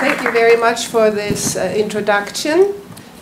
Thank you very much for this introduction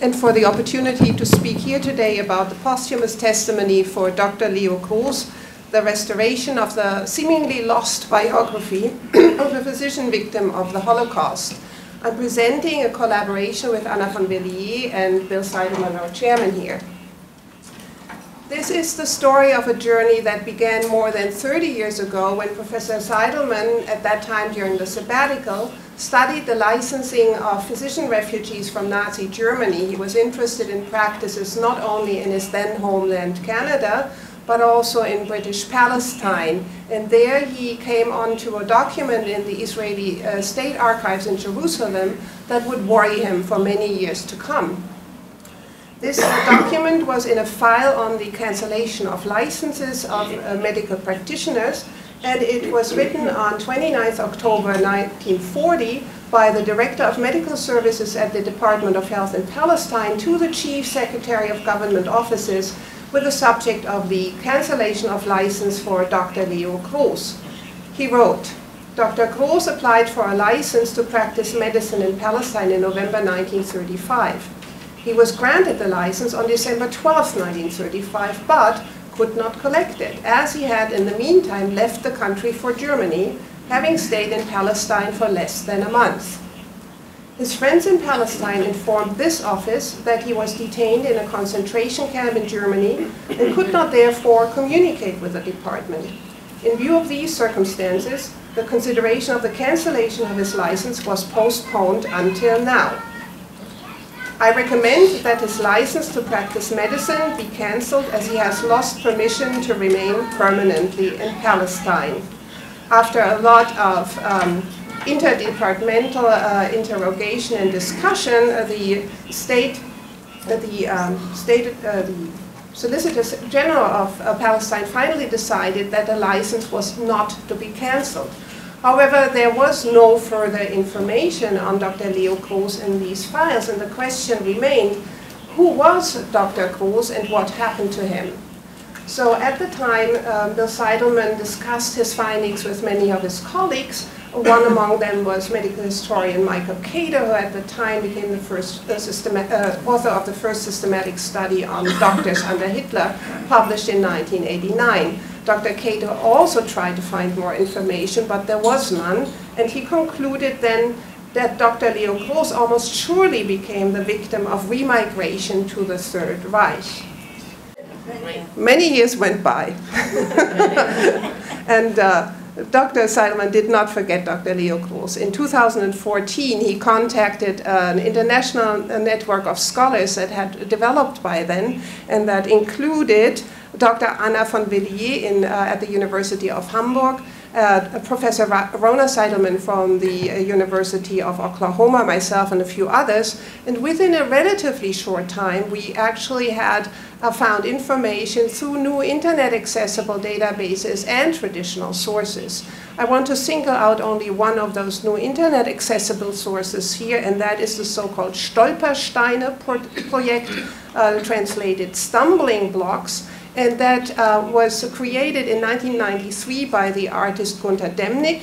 and for the opportunity to speak here today about the posthumous testimony for Dr. Leo Kroes, the restoration of the seemingly lost biography of a physician victim of the Holocaust. I'm presenting a collaboration with Anna van Villiers and Bill Seidelman, our chairman here. This is the story of a journey that began more than 30 years ago when Professor Seidelman, at that time during the sabbatical, studied the licensing of physician refugees from Nazi Germany. He was interested in practices not only in his then homeland Canada, but also in British Palestine. And there he came onto a document in the Israeli State Archives in Jerusalem that would worry him for many years to come. This document was in a file on the cancellation of licenses of medical practitioners, and it was written on 29th October 1940 by the Director of Medical Services at the Department of Health in Palestine to the Chief Secretary of Government Offices with the subject of the cancellation of license for Dr. Leo Kroes. He wrote, Dr. Kroes applied for a license to practice medicine in Palestine in November 1935. He was granted the license on December 12, 1935, but could not collect it, as he had in the meantime left the country for Germany, having stayed in Palestine for less than a month. His friends in Palestine informed this office that he was detained in a concentration camp in Germany and could not therefore communicate with the department. In view of these circumstances, the consideration of the cancellation of his license was postponed until now. I recommend that his license to practice medicine be cancelled as he has lost permission to remain permanently in Palestine. After a lot of interdepartmental interrogation and discussion, the Solicitor General of Palestine finally decided that the license was not to be cancelled. However, there was no further information on Dr. Leo Kroes in these files, and the question remained, who was Dr. Kroes and what happened to him? So at the time, Bill Seidelman discussed his findings with many of his colleagues. One among them was medical historian Michael Cater, who at the time became the first author of the first systematic study on doctors under Hitler, published in 1989. Dr. Cater also tried to find more information, but there was none, and he concluded then that Dr. Leo Kroes almost surely became the victim of remigration to the Third Reich. Many years went by, and Dr. Seidelman did not forget Dr. Leo Kroes. In 2014, he contacted an international network of scholars that had developed by then, and that included Dr. Anna van Villiers at the University of Hamburg, Professor Rona Seidelman from the University of Oklahoma, myself, and a few others. And within a relatively short time, we actually had found information through new internet-accessible databases and traditional sources. I want to single out only one of those new internet-accessible sources here, and that is the so-called Stolpersteine project, translated stumbling blocks. And that was created in 1993 by the artist Gunter Demnig.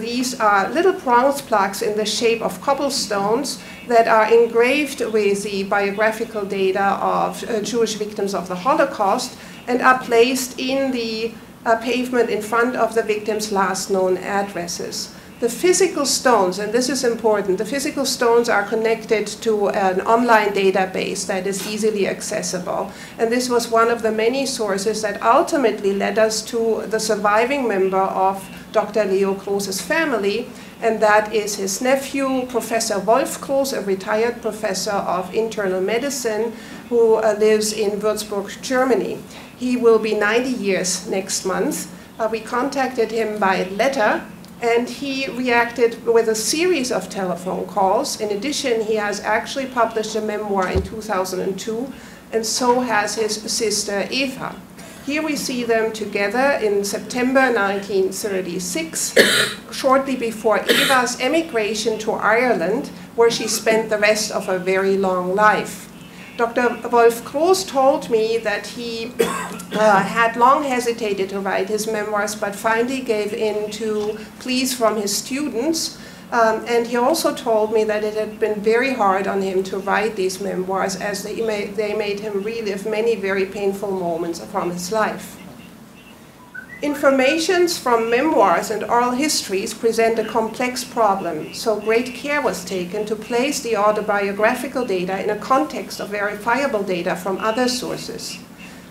These are little bronze plaques in the shape of cobblestones that are engraved with the biographical data of Jewish victims of the Holocaust and are placed in the pavement in front of the victims' last known addresses. The physical stones, and this is important, the physical stones are connected to an online database that is easily accessible. And this was one of the many sources that ultimately led us to the surviving member of Dr. Leo Kroes' family, and that is his nephew, Professor Wolf Kroes, a retired professor of internal medicine who lives in Würzburg, Germany. He will be 90 years next month. We contacted him by letter, and he reacted with a series of telephone calls. In addition, he has actually published a memoir in 2002, and so has his sister Eva. Here we see them together in September 1936, shortly before Eva's emigration to Ireland, where she spent the rest of her very long life. Dr. Wolf Kroes told me that he had long hesitated to write his memoirs, but finally gave in to pleas from his students And he also told me that it had been very hard on him to write these memoirs, as they made him relive many very painful moments from his life. Informations from memoirs and oral histories present a complex problem, so great care was taken to place the autobiographical data in a context of verifiable data from other sources.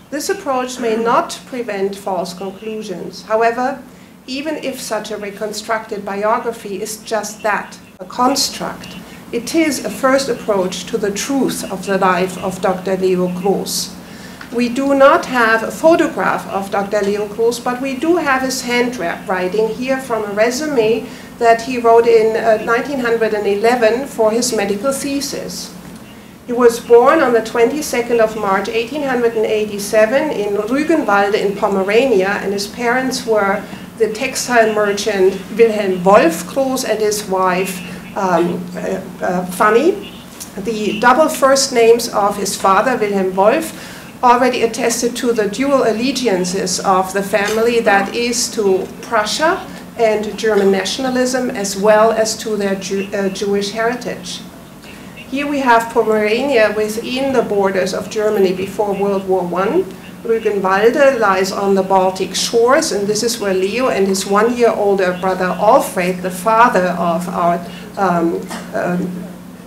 This approach may not prevent false conclusions. However, even if such a reconstructed biography is just that, a construct, it is a first approach to the truth of the life of Dr. Leo Gross. We do not have a photograph of Dr. Leo Gross, but we do have his handwriting here from a resume that he wrote in 1911 for his medical thesis. He was born on the 22nd of March 1887 in Rügenwalde in Pomerania, and his parents were the textile merchant Wilhelm Wolf Gross and his wife Fanny. The double first names of his father, Wilhelm Wolf, already attested to the dual allegiances of the family, that is to Prussia and German nationalism, as well as to their Jewish heritage. Here we have Pomerania within the borders of Germany before World War I. Rügenwalde lies on the Baltic shores, and this is where Leo and his 1 year older brother Alfred, the father of our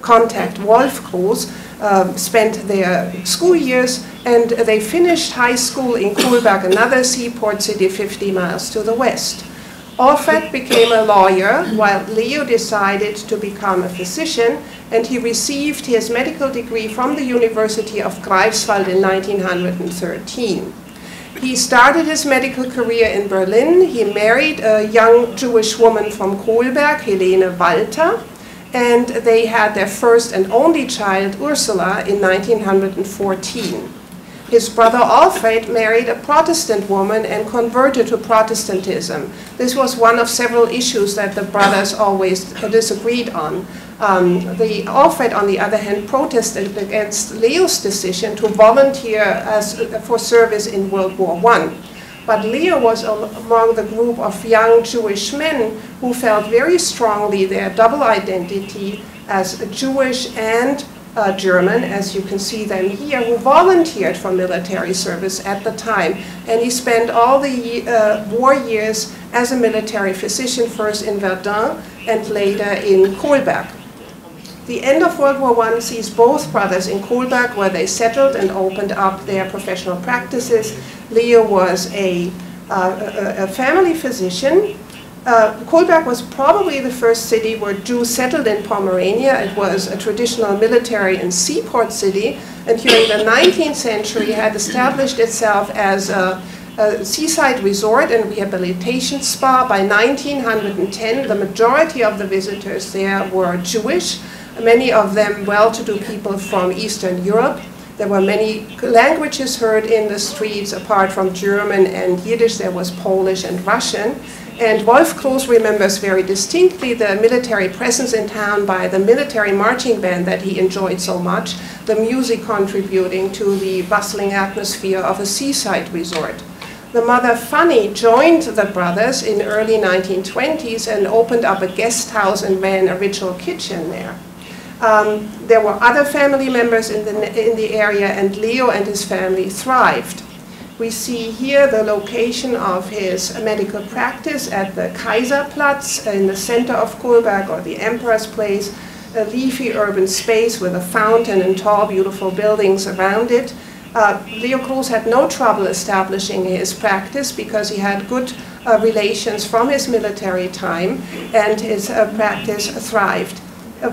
contact Wolf Gross, spent their school years, and they finished high school in Kohlberg, another seaport city 50 miles to the west. Alfred became a lawyer, while Leo decided to become a physician, and he received his medical degree from the University of Greifswald in 1913. He started his medical career in Berlin. He married a young Jewish woman from Kohlberg, Helene Walter, and they had their first and only child, Ursula, in 1914. His brother Alfred married a Protestant woman and converted to Protestantism. This was one of several issues that the brothers always disagreed on. Alfred, on the other hand, protested against Leo's decision to volunteer for service in World War I. But Leo was among the group of young Jewish men who felt very strongly their double identity as Jewish and German, as you can see them here, who volunteered for military service at the time. And he spent all the war years as a military physician, first in Verdun and later in Kohlberg. The end of World War I sees both brothers in Kohlberg, where they settled and opened up their professional practices. Leo was a family physician. Kohlberg was probably the first city where Jews settled in Pomerania. It was a traditional military and seaport city, and during the 19th century had established itself as a seaside resort and rehabilitation spa. By 1910, the majority of the visitors there were Jewish, many of them well-to-do people from Eastern Europe. There were many languages heard in the streets. Apart from German and Yiddish, there was Polish and Russian. And Wolf Gross remembers very distinctly the military presence in town by the military marching band that he enjoyed so much, the music contributing to the bustling atmosphere of a seaside resort. The mother Fanny joined the brothers in early 1920s and opened up a guest house and ran a ritual kitchen there. There were other family members in the area, and Leo and his family thrived. We see here the location of his medical practice at the Kaiserplatz in the center of Kohlberg, or the Emperor's Place, a leafy urban space with a fountain and tall, beautiful buildings around it. Leo Gross had no trouble establishing his practice because he had good relations from his military time, and his practice thrived.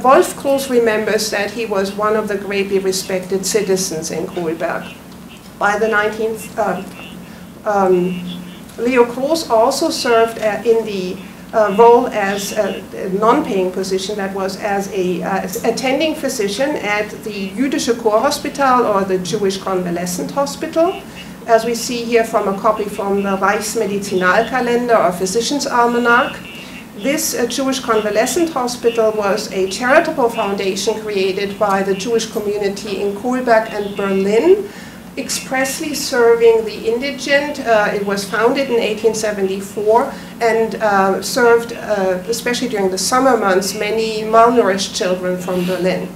Wolf Gross remembers that he was one of the greatly respected citizens in Kohlberg. By the 19th, Leo Gross also served in the role as a non-paying position, that was as a attending physician at the Jüdische Kurhospital, or the Jewish Convalescent Hospital, as we see here from a copy from the Reichsmedizinalkalender, or Physician's Almanac. This Jewish Convalescent Hospital was a charitable foundation created by the Jewish community in Kohlberg and Berlin expressly serving the indigent. It was founded in 1874 and served, especially during the summer months, many malnourished children from Berlin.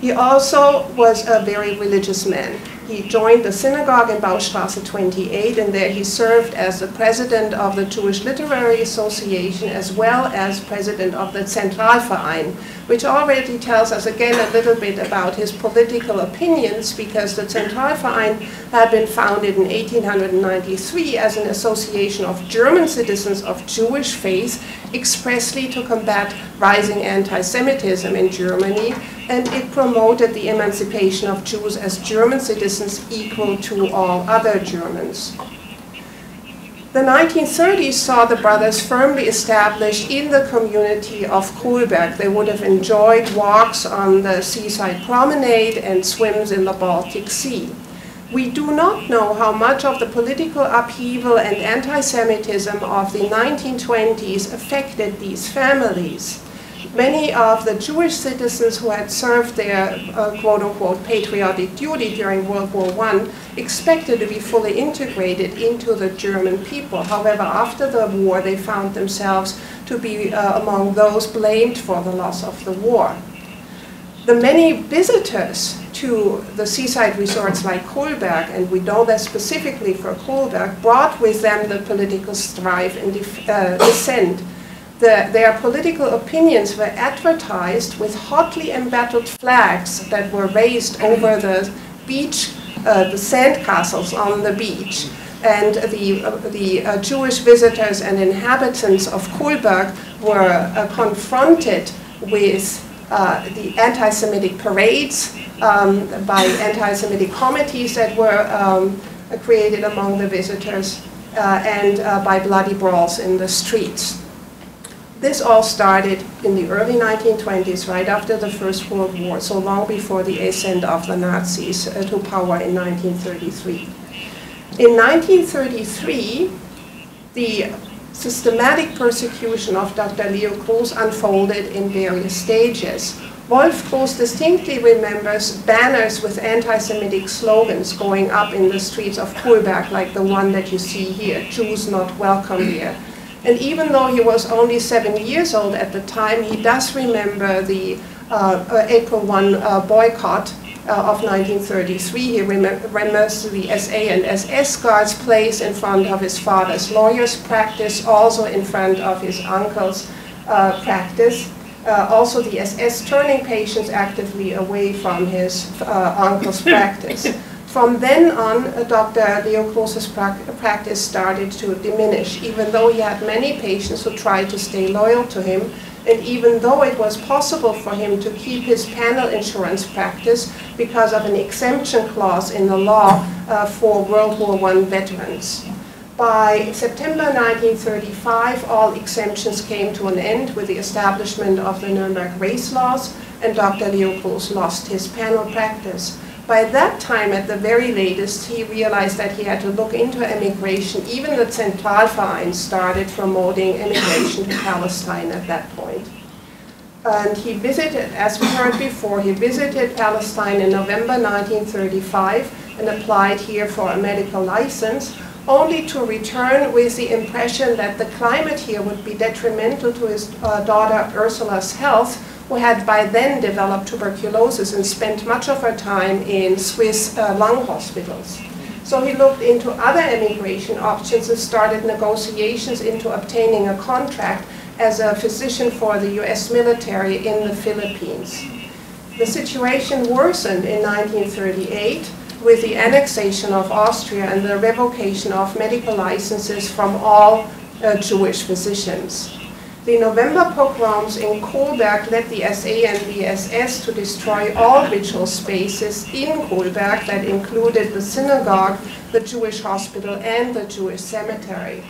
He also was a very religious man. He joined the synagogue in Baustraße 28, and there he served as the president of the Jewish Literary Association as well as president of the Zentralverein, which already tells us again a little bit about his political opinions, because the Zentralverein had been founded in 1893 as an association of German citizens of Jewish faith, expressly to combat rising anti-Semitism in Germany, and it promoted the emancipation of Jews as German citizens equal to all other Germans. The 1930s saw the brothers firmly established in the community of Kohlberg. They would have enjoyed walks on the seaside promenade and swims in the Baltic Sea. We do not know how much of the political upheaval and anti-Semitism of the 1920s affected these families. Many of the Jewish citizens who had served their quote-unquote patriotic duty during World War I expected to be fully integrated into the German people. However, after the war, they found themselves to be among those blamed for the loss of the war. The many visitors to the seaside resorts like Kohlberg, and we know that specifically for Kohlberg, brought with them the political strife and dissent. Their political opinions were advertised with hotly embattled flags that were raised over the beach, the sand castles on the beach. And the Jewish visitors and inhabitants of Kohlberg were confronted with the anti-Semitic parades by anti-Semitic committees that were created among the visitors and by bloody brawls in the streets. This all started in the early 1920s, right after the First World War, so long before the ascent of the Nazis to power in 1933. In 1933, the systematic persecution of Dr. Leo Gross unfolded in various stages. Wolf Gross distinctly remembers banners with anti-Semitic slogans going up in the streets of Kohlberg, like the one that you see here, "Jews not welcome here." And even though he was only 7 years old at the time, he does remember the April 1 boycott of 1933. He remembers the SA and SS guards placed in front of his father's lawyer's practice, also in front of his uncle's practice. Also the SS turning patients actively away from his uncle's practice. From then on, Dr. Leo Gross's practice started to diminish, even though he had many patients who tried to stay loyal to him, and even though it was possible for him to keep his panel insurance practice because of an exemption clause in the law for World War I veterans. By September 1935, all exemptions came to an end with the establishment of the Nuremberg race laws, and Dr. Leo Gross lost his panel practice. By that time, at the very latest, he realized that he had to look into emigration. Even the Zentralverein started promoting emigration to Palestine at that point. And he visited, as we heard before, he visited Palestine in November 1935 and applied here for a medical license, only to return with the impression that the climate here would be detrimental to his daughter Ursula's health, who had by then developed tuberculosis and spent much of her time in Swiss lung hospitals. So he looked into other emigration options and started negotiations into obtaining a contract as a physician for the US military in the Philippines. The situation worsened in 1938 with the annexation of Austria and the revocation of medical licenses from all Jewish physicians. The November pogroms in Kohlberg led the SA and the SS to destroy all ritual spaces in Kohlberg that included the synagogue, the Jewish hospital, and the Jewish cemetery.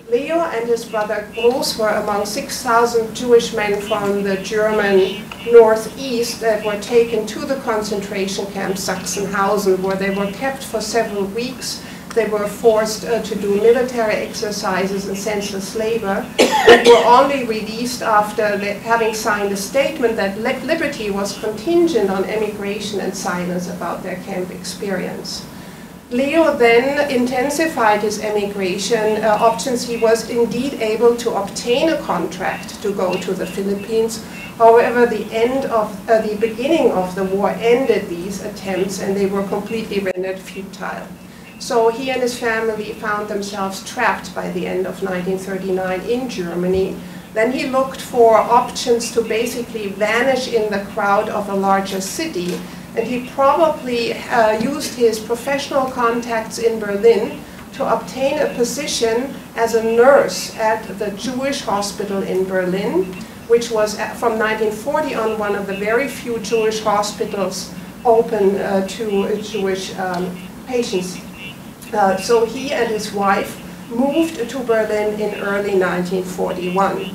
Leo and his brother Gross were among 6,000 Jewish men from the German northeast that were taken to the concentration camp Sachsenhausen, where they were kept for several weeks. they were forced to do military exercises and senseless labor, and were only released after having signed a statement that liberty was contingent on emigration and silence about their camp experience. Leo then intensified his emigration options. He was indeed able to obtain a contract to go to the Philippines. However, the beginning of the war ended these attempts, and they were completely rendered futile. So he and his family found themselves trapped by the end of 1939 in Germany. Then he looked for options to basically vanish in the crowd of a larger city. And he probably used his professional contacts in Berlin to obtain a position as a nurse at the Jewish hospital in Berlin, which was from 1940 on one of the very few Jewish hospitals open to Jewish patients. So he and his wife moved to Berlin in early 1941.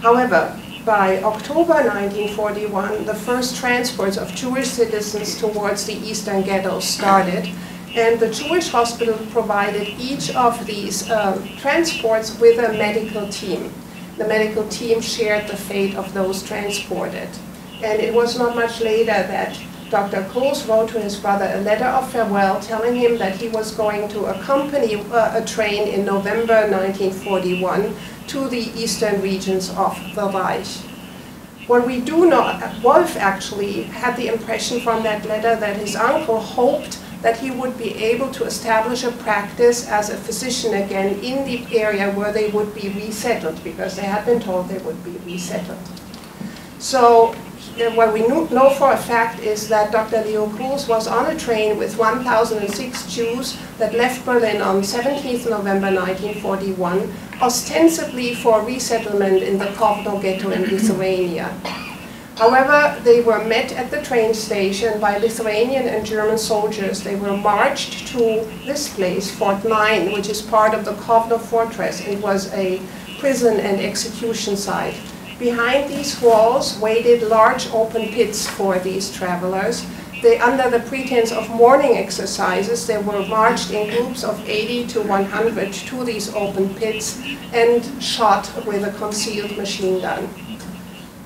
However, by October 1941, the first transports of Jewish citizens towards the eastern ghettos started, and the Jewish hospital provided each of these transports with a medical team. The medical team shared the fate of those transported. And it was not much later that Dr. Kroos wrote to his brother a letter of farewell telling him that he was going to accompany a train in November 1941 to the eastern regions of the Reich. What we do know, Wolf actually had the impression from that letter that his uncle hoped that he would be able to establish a practice as a physician again in the area where they would be resettled, because they had been told they would be resettled. So what we know for a fact is that Dr. Leo Kroos was on a train with 1,006 Jews that left Berlin on 17th November 1941, ostensibly for resettlement in the Kovno ghetto in Lithuania. However, they were met at the train station by Lithuanian and German soldiers. They were marched to this place, Fort 9, which is part of the Kovno fortress. It was a prison and execution site. Behind these walls waited large open pits for these travelers. Under the pretense of mourning exercises, they were marched in groups of 80 to 100 to these open pits and shot with a concealed machine gun.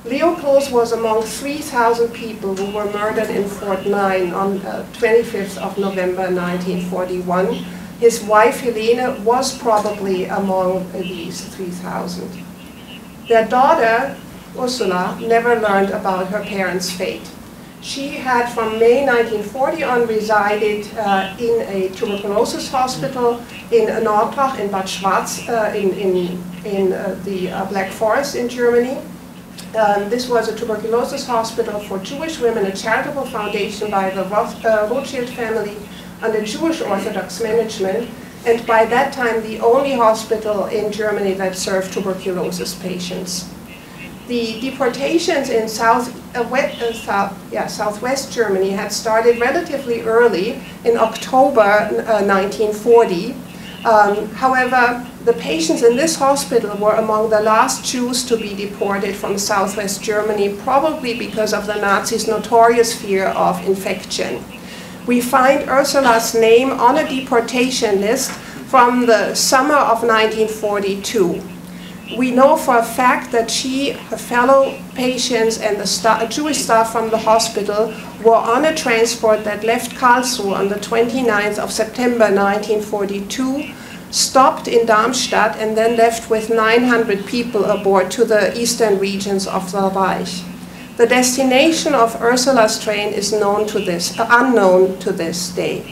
Leo Kroos was among 3,000 people who were murdered in Fort 9 on 25th of November 1941. His wife Helene was probably among these 3,000. Their daughter, Ursula, never learned about her parents' fate. She had, from May 1940 on, resided in a tuberculosis hospital in Nordbach in Bad Schwarz in the Black Forest in Germany. This was a tuberculosis hospital for Jewish women, a charitable foundation by the Rothschild family under Jewish Orthodox management, and by that time the only hospital in Germany that served tuberculosis patients. The deportations in southwest Germany had started relatively early in October 1940. However, the patients in this hospital were among the last Jews to be deported from southwest Germany, probably because of the Nazis' notorious fear of infection. We find Ursula's name on a deportation list from the summer of 1942. We know for a fact that she, her fellow patients, and the Jewish staff from the hospital were on a transport that left Karlsruhe on the 29th of September 1942, stopped in Darmstadt, and then left with 900 people aboard to the eastern regions of the Reich. The destination of Ursula's train is unknown to this day.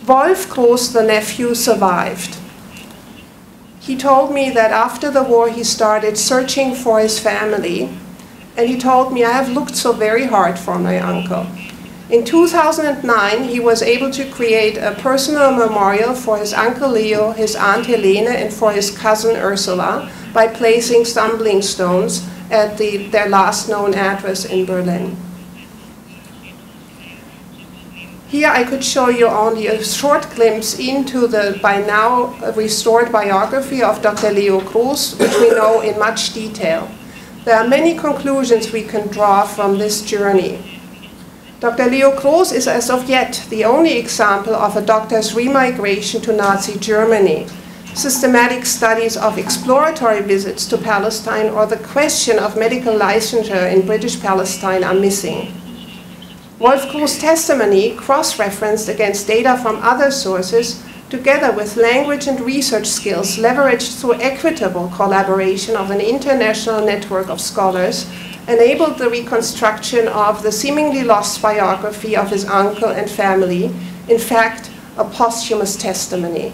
Wolf Kroos, the nephew, survived. He told me that after the war he started searching for his family, and he told me, "I have looked so very hard for my uncle." In 2009, he was able to create a personal memorial for his uncle Leo, his aunt Helene, and for his cousin Ursula by placing stumbling stones at their last known address in Berlin. Here I could show you only a short glimpse into the by now restored biography of Dr. Leo Kroos, which we know in much detail. There are many conclusions we can draw from this journey. Dr. Leo Gross is as of yet the only example of a doctor's remigration to Nazi Germany. Systematic studies of exploratory visits to Palestine or the question of medical licensure in British Palestine are missing. Wolf Gross' testimony, cross-referenced against data from other sources, together with language and research skills leveraged through equitable collaboration of an international network of scholars, enabled the reconstruction of the seemingly lost biography of his uncle and family, in fact, a posthumous testimony.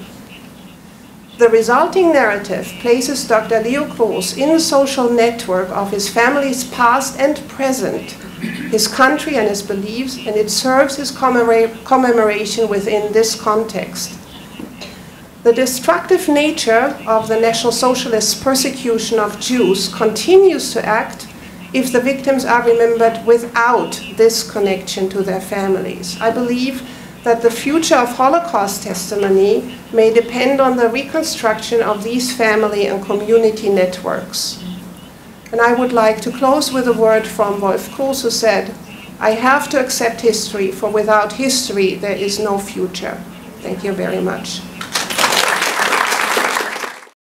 The resulting narrative places Dr. Leo Gross in the social network of his family's past and present, his country and his beliefs, and it serves his commemoration within this context. The destructive nature of the National Socialists' persecution of Jews continues to act if the victims are remembered without this connection to their families. I believe that the future of Holocaust testimony may depend on the reconstruction of these family and community networks. And I would like to close with a word from Wolf Gross, who said, "I have to accept history, for without history there is no future." Thank you very much.